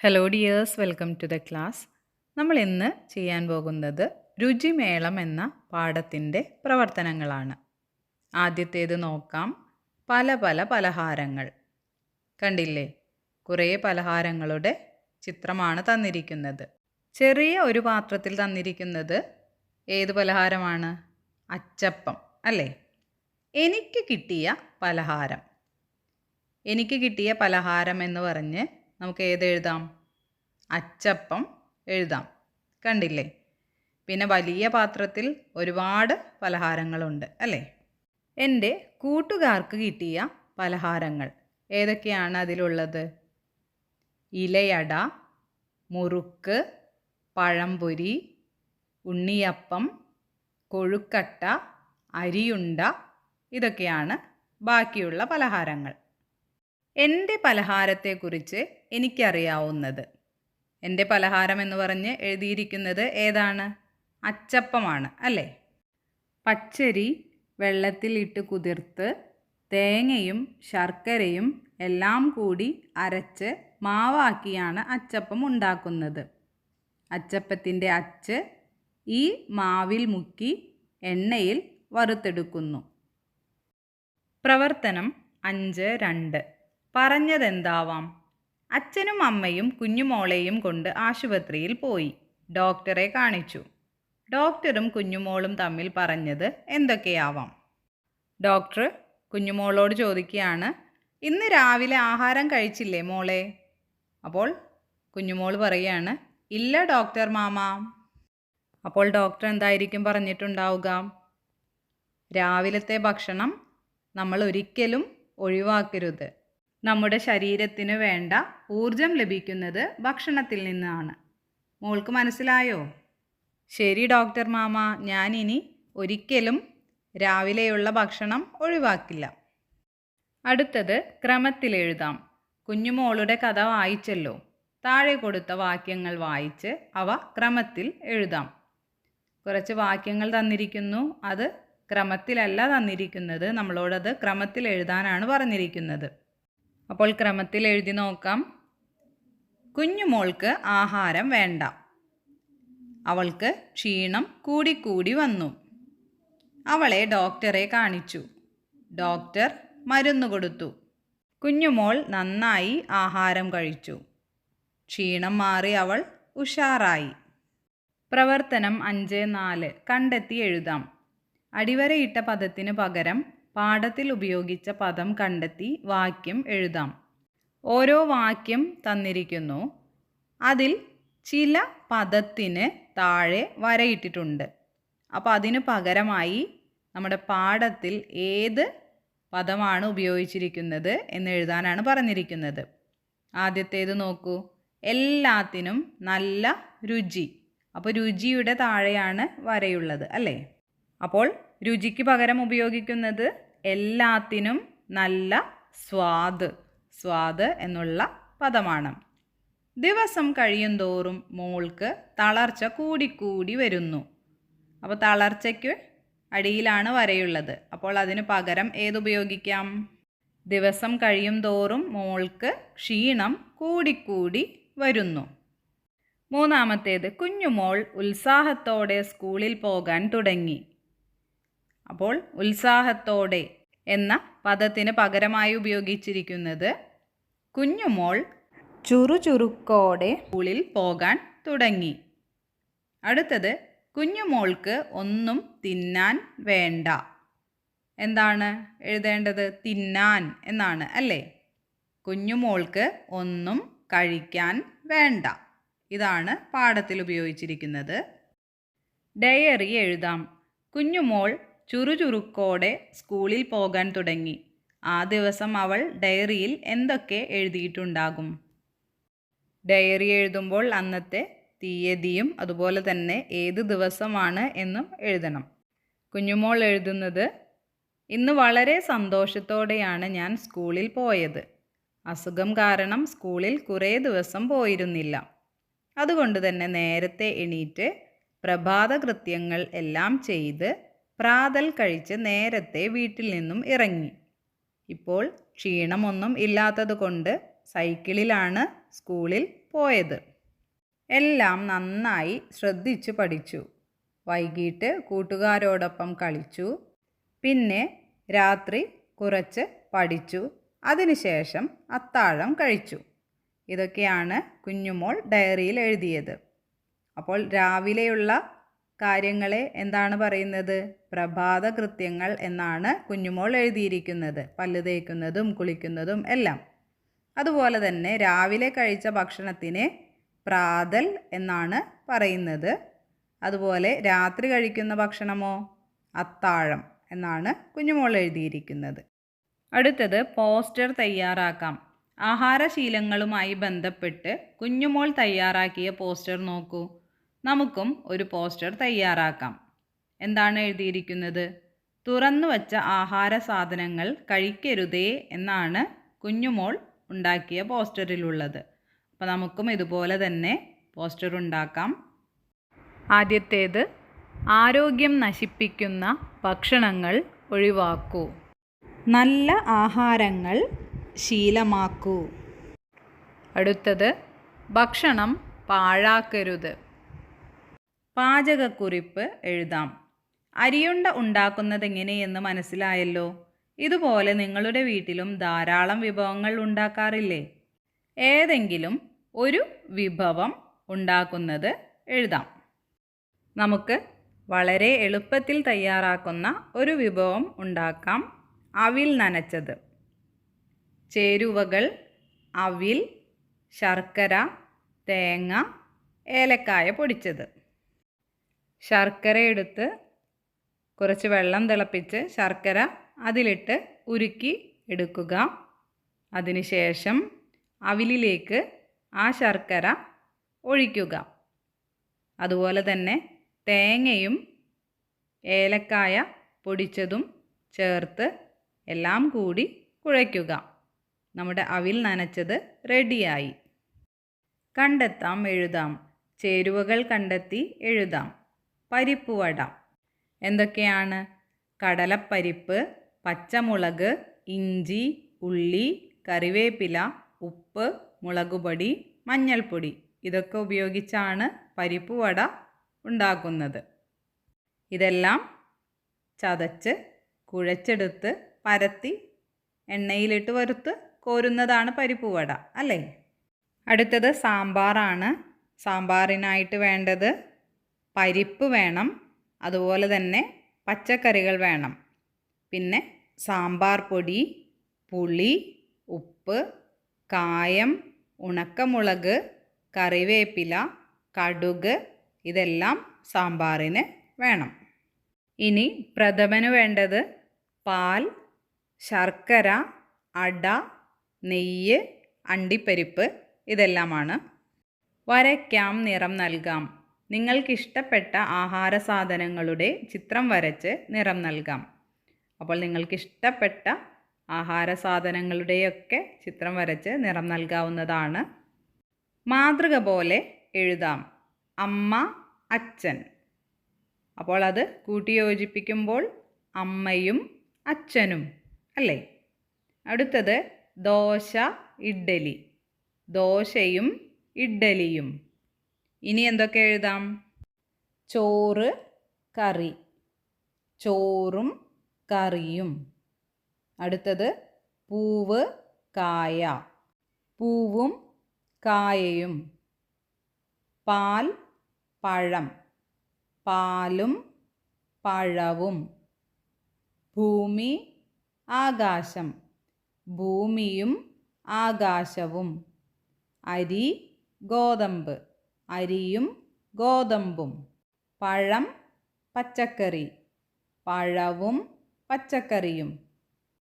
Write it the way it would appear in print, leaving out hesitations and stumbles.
Hello dears, welcome to the class. നമ്മൾ ഇന്ന് ചെയ്യാൻ പോകുന്നത് രുചിമേളം എന്ന പാഠത്തിൻ്റെ പ്രവർത്തനങ്ങളാണ്. ആദ്യത്തേത് നോക്കാം. പല പല പലഹാരങ്ങൾ. കണ്ടില്ലേ? കുറേ പലഹാരങ്ങളുടെ ചിത്രമാണ് തന്നിരിക്കുന്നത്. ചെറിയ ഒരു പാത്രത്തിൽ തന്നിരിക്കുന്നത് ഏത് പലഹാരമാണ്? അച്ചപ്പം അല്ലേ? എനിക്ക് കിട്ടിയ പലഹാരം. എനിക്ക് കിട്ടിയ പലഹാരം എന്ന് പറഞ്ഞ് നമുക്ക് ഏതെഴുതാം? അച്ചപ്പം എഴുതാം. കണ്ടില്ലേ? പിന്നെ വലിയ പാത്രത്തിൽ ഒരുപാട് പലഹാരങ്ങളുണ്ട് അല്ലേ? എൻ്റെ കൂട്ടുകാർക്ക് കിട്ടിയ പലഹാരങ്ങൾ ഏതൊക്കെയാണ് അതിലുള്ളത്? ഇലയട, മുറുക്ക്, പഴംപൊരി, ഉണ്ണിയപ്പം, കൊഴുക്കട്ട, അരിയുണ്ട, ഇതൊക്കെയാണ് ബാക്കിയുള്ള പലഹാരങ്ങൾ. എൻ്റെ പലഹാരത്തെക്കുറിച്ച് എനിക്കറിയാവുന്നത്. എൻ്റെ പലഹാരം എന്ന് പറഞ്ഞ് എഴുതിയിരിക്കുന്നത് ഏതാണ്? അച്ചപ്പമാണ് അല്ലേ? പച്ചരി വെള്ളത്തിൽ ഇട്ട് കുതിർത്ത് തേങ്ങയും ശർക്കരയും എല്ലാം കൂടി അരച്ച് മാവാക്കിയാണ് അച്ചപ്പം ഉണ്ടാക്കുന്നത്. അച്ചപ്പത്തിൻ്റെ അച്ച് ഈ മാവിൽ മുക്കി എണ്ണയിൽ വറുത്തെടുക്കുന്നു. പ്രവർത്തനം 5.2. പറഞ്ഞതെന്താവാം? അച്ഛനും അമ്മയും കുഞ്ഞുമോളെയും കൊണ്ട് ആശുപത്രിയിൽ പോയി. ഡോക്ടറെ കാണിച്ചു. ഡോക്ടറും കുഞ്ഞുമോളും തമ്മിൽ പറഞ്ഞത് എന്തൊക്കെയാവാം? ഡോക്ടർ കുഞ്ഞുമോളോട് ചോദിക്കുകയാണ്, ഇന്ന് രാവിലെ ആഹാരം കഴിച്ചില്ലേ മോളെ? അപ്പോൾ കുഞ്ഞുമോൾ പറയുകയാണ്, ഇല്ല ഡോക്ടർ മാമ. അപ്പോൾ ഡോക്ടർ എന്തായിരിക്കും പറഞ്ഞിട്ടുണ്ടാവുക? രാവിലത്തെ ഭക്ഷണം നമ്മൾ ഒരിക്കലും ഒഴിവാക്കരുത്. നമ്മുടെ ശരീരത്തിന് വേണ്ട ഊർജം ലഭിക്കുന്നത് ഭക്ഷണത്തിൽ നിന്നാണ്. മോൾക്ക് മനസ്സിലായോ? ശരി ഡോക്ടർ മാമ, ഞാനിനി ഒരിക്കലും രാവിലെയുള്ള ഭക്ഷണം ഒഴിവാക്കില്ല. അടുത്തത് ക്രമത്തിൽ എഴുതാം. കുഞ്ഞുമോളുടെ കഥ വായിച്ചല്ലോ. താഴെ കൊടുത്ത വാക്യങ്ങൾ വായിച്ച് അവ ക്രമത്തിൽ എഴുതാം. കുറച്ച് വാക്യങ്ങൾ തന്നിരിക്കുന്നു. അത് ക്രമത്തിലല്ല തന്നിരിക്കുന്നത്. നമ്മളോടത് ക്രമത്തിൽ എഴുതാനാണ് പറഞ്ഞിരിക്കുന്നത്. അപ്പോൾ ക്രമത്തിൽ എഴുതി നോക്കാം. കുഞ്ഞുമോൾക്ക് ആഹാരം വേണ്ട. അവൾക്ക് ക്ഷീണം കൂടിക്കൂടി വന്നു. അവളെ ഡോക്ടറെ കാണിച്ചു. ഡോക്ടർ മരുന്ന് കൊടുത്തു. കുഞ്ഞുമോൾ നന്നായി ആഹാരം കഴിച്ചു. ക്ഷീണം മാറി അവൾ ഉഷാറായി. പ്രവർത്തനം 5.4. കണ്ടെത്തി എഴുതാം. അടിവരയിട്ട പദത്തിന് പകരം പാഠത്തിൽ ഉപയോഗിച്ച പദം കണ്ടെത്തി വാക്യം എഴുതാം. ഓരോ വാക്യം തന്നിരിക്കുന്നു. അതിൽ ചില പദത്തിന് താഴെ വരയിട്ടിട്ടുണ്ട്. അപ്പോൾ അതിന് പകരമായി നമ്മുടെ പാഠത്തിൽ ഏത് പദമാണ് ഉപയോഗിച്ചിരിക്കുന്നത് എന്ന് എഴുതാനാണ് പറഞ്ഞിരിക്കുന്നത്. ആദ്യത്തേത് നോക്കൂ. എല്ലാത്തിനും നല്ല രുചി. അപ്പോൾ രുചിയുടെ താഴെയാണ് വരയുള്ളത് അല്ലേ? അപ്പോൾ രുചിക്ക് പകരം ഉപയോഗിക്കുന്നത് എല്ലാത്തിനും നല്ല സ്വാദ്. സ്വാദ് എന്നുള്ള പദമാണ്. ദിവസം കഴിയുന്തോറും മോൾക്ക് തളർച്ച കൂടിക്കൂടി വരുന്നു. അപ്പോൾ തളർച്ചയ്ക്ക് അടിയിലാണ് വരയുള്ളത്. അപ്പോൾ അതിന് പകരം ഏതുപയോഗിക്കാം? ദിവസം കഴിയും തോറും മോൾക്ക് ക്ഷീണം കൂടിക്കൂടി വരുന്നു. മൂന്നാമത്തേത്, കുഞ്ഞുമോൾ ഉത്സാഹത്തോടെ സ്കൂളിൽ പോകാൻ തുടങ്ങി. അപ്പോൾ ഉത്സാഹത്തോടെ എന്ന പദത്തിന് പകരമായി ഉപയോഗിച്ചിരിക്കുന്നത് കുഞ്ഞുമോൾ ചുറുചുറുക്കോടെ സ്കൂളിൽ പോകാൻ തുടങ്ങി. അടുത്തത്, കുഞ്ഞുമോൾക്ക് ഒന്നും തിന്നാൻ വേണ്ട. എന്താണ് എഴുതേണ്ടത്? തിന്നാൻ എന്നാണ് അല്ലേ? കുഞ്ഞുമോൾക്ക് ഒന്നും കഴിക്കാൻ വേണ്ട. ഇതാണ് പാഠത്തിൽ ഉപയോഗിച്ചിരിക്കുന്നത്. ഡയറി എഴുതാം. കുഞ്ഞുമോൾ ചുറുചുറുക്കോടെ സ്കൂളിൽ പോകാൻ തുടങ്ങി. ആ ദിവസം അവൾ ഡയറിയിൽ എന്തൊക്കെ എഴുതിയിട്ടുണ്ടാകും? ഡയറി എഴുതുമ്പോൾ അന്നത്തെ തീയതിയും അതുപോലെ തന്നെ ഏത് ദിവസമാണ് എന്നും എഴുതണം. കുഞ്ഞുമോൾ എഴുതുന്നത്, ഇന്ന് വളരെ സന്തോഷത്തോടെയാണ് ഞാൻ സ്കൂളിൽ പോയത്. അസുഖം കാരണം സ്കൂളിൽ കുറേ ദിവസം പോയിരുന്നില്ല. അതുകൊണ്ട് തന്നെ നേരത്തെ എണീറ്റ് പ്രഭാത കൃത്യങ്ങൾ എല്ലാം ചെയ്ത് പ്രാതൽ കഴിച്ച് നേരത്തെ വീട്ടിൽ നിന്നും ഇറങ്ങി. ഇപ്പോൾ ക്ഷീണമൊന്നും ഇല്ലാത്തത് കൊണ്ട് സൈക്കിളിലാണ് സ്കൂളിൽ പോയത്. എല്ലാം നന്നായി ശ്രദ്ധിച്ചു പഠിച്ചു. വൈകിട്ട് കൂട്ടുകാരോടൊപ്പം കളിച്ചു. പിന്നെ രാത്രി കുറച്ച് പഠിച്ചു. അതിനുശേഷം അത്താഴം കഴിച്ചു. ഇതൊക്കെയാണ് കുഞ്ഞുമോൾ ഡയറിയിൽ എഴുതിയത്. അപ്പോൾ രാവിലെയുള്ള കാര്യങ്ങളെ എന്താണ് പറയുന്നത്? പ്രഭാത കൃത്യങ്ങൾ എന്നാണ് കുഞ്ഞുമോൾ എഴുതിയിരിക്കുന്നത്. പല്ല് തേക്കുന്നതും കുളിക്കുന്നതും എല്ലാം. അതുപോലെ തന്നെ രാവിലെ കഴിച്ച ഭക്ഷണത്തിനെ പ്രാതൽ എന്നാണ് പറയുന്നത്. അതുപോലെ രാത്രി കഴിക്കുന്ന ഭക്ഷണമോ അത്താഴം എന്നാണ് കുഞ്ഞുമോൾ എഴുതിയിരിക്കുന്നത്. അടുത്തത് പോസ്റ്റർ തയ്യാറാക്കാം. ആഹാരശീലങ്ങളുമായി ബന്ധപ്പെട്ട് കുഞ്ഞുമോൾ തയ്യാറാക്കിയ പോസ്റ്റർ നോക്കൂ. നമുക്കും ഒരു പോസ്റ്റർ തയ്യാറാക്കാം. എന്താണ് എഴുതിയിരിക്കുന്നത്? തുറന്നു വച്ച ആഹാര സാധനങ്ങൾ കഴിക്കരുതേ എന്നാണ് കുഞ്ഞുമോൾ ഉണ്ടാക്കിയ പോസ്റ്ററിലുള്ളത്. അപ്പോൾ നമുക്കും ഇതുപോലെ തന്നെ പോസ്റ്റർ ഉണ്ടാക്കാം. ആദ്യത്തേത്, ആരോഗ്യം നശിപ്പിക്കുന്ന ഭക്ഷണങ്ങൾ ഒഴിവാക്കൂ. നല്ല ആഹാരങ്ങൾ ശീലമാക്കൂ. അടുത്തത്, ഭക്ഷണം പാഴാക്കരുത്. പാചകക്കുറിപ്പ് എഴുതാം. അരിയുണ്ട ഉണ്ടാക്കുന്നത് എങ്ങനെയെന്ന് മനസ്സിലായല്ലോ. ഇതുപോലെ നിങ്ങളുടെ വീട്ടിലും ധാരാളം വിഭവങ്ങൾ ഉണ്ടാക്കാറില്ലേ? ഏതെങ്കിലും ഒരു വിഭവം ഉണ്ടാക്കുന്നത് എഴുതാം. നമുക്ക് വളരെ എളുപ്പത്തിൽ തയ്യാറാക്കുന്ന ഒരു വിഭവം ഉണ്ടാക്കാം. അവിൽ നനച്ചത്. ചേരുവകൾ: അവിൽ, ശർക്കര, തേങ്ങ, ഏലക്കായ പൊടിച്ചത്. ശർക്കര എടുത്ത് കുറച്ച് വെള്ളം തിളപ്പിച്ച് ശർക്കര അതിലിട്ട് ഉരുക്കി എടുക്കുക. അതിനുശേഷം അവിലിലേക്ക് ആ ശർക്കര ഒഴിക്കുക. അതുപോലെ തന്നെ തേങ്ങയും ഏലക്കായ പൊടിച്ചതും ചേർത്ത് എല്ലാം കൂടി കുഴയ്ക്കുക. നമ്മുടെ അവിൽ നനച്ചത് റെഡിയായി. കണ്ടെത്താം എഴുതാം. ചേരുവകൾ കണ്ടെത്തി എഴുതാം. പരിപ്പ് വട എന്തൊക്കെയാണ്? കടലപ്പരിപ്പ്, പച്ചമുളക്, ഇഞ്ചി, ഉള്ളി, കറിവേപ്പില, ഉപ്പ്, മുളകുപൊടി, മഞ്ഞൾപ്പൊടി ഇതൊക്കെ ഉപയോഗിച്ചാണ് പരിപ്പ് വട ഉണ്ടാക്കുന്നത്. ഇതെല്ലാം ചതച്ച് കുഴച്ചെടുത്ത് പരത്തി എണ്ണയിലിട്ട് വറുത്ത് കോരുന്നതാണ് പരിപ്പ് വട അല്ലേ? അടുത്തത് സാമ്പാറാണ്. സാമ്പാറിനായിട്ട് വേണ്ടത് പരിപ്പ് വേണം, അതുപോലെ തന്നെ പച്ചക്കറികൾ വേണം. പിന്നെ സാമ്പാർ പൊടി, പുളി, ഉപ്പ്, കായം, ഉണക്കമുളക്, കറിവേപ്പില, കടുക് ഇതെല്ലാം സാമ്പാറിന് വേണം. ഇനി പ്രഥമന് വേണ്ടത് പാൽ, ശർക്കര, അട, നെയ്യ്, അണ്ടിപ്പരിപ്പ് ഇതെല്ലാമാണ്. വരയ്ക്കാം, നിറം നൽകാം. നിങ്ങൾക്കിഷ്ടപ്പെട്ട ആഹാര സാധനങ്ങളുടെ ചിത്രം വരച്ച് നിറം നൽകാം. അപ്പോൾ നിങ്ങൾക്കിഷ്ടപ്പെട്ട ആഹാര സാധനങ്ങളുടെയൊക്കെ ചിത്രം വരച്ച് നിറം നൽകാവുന്നതാണ്. മാതൃക പോലെ എഴുതാം. അമ്മ, അച്ഛൻ. അപ്പോൾ അത് കൂട്ടിയോജിപ്പിക്കുമ്പോൾ അമ്മയും അച്ഛനും അല്ലേ? അടുത്തത് ദോശ, ഇഡ്ഡലി. ദോശയും ഇഡ്ഡലിയും. ഇനി എന്തൊക്കെ എഴുതാം? ചോറ്, കറി. ചോറും കറിയും. അടുത്തത് പൂവ്, കായ. പൂവും കായയും. പാൽ, പഴം. പാലും പഴവും. ഭൂമി, ആകാശം. ഭൂമിയും ആകാശവും. അരി, ഗോതമ്പ്. അരിയും ഗോതമ്പും. പഴം, പച്ചക്കറി. പഴവും പച്ചക്കറിയും.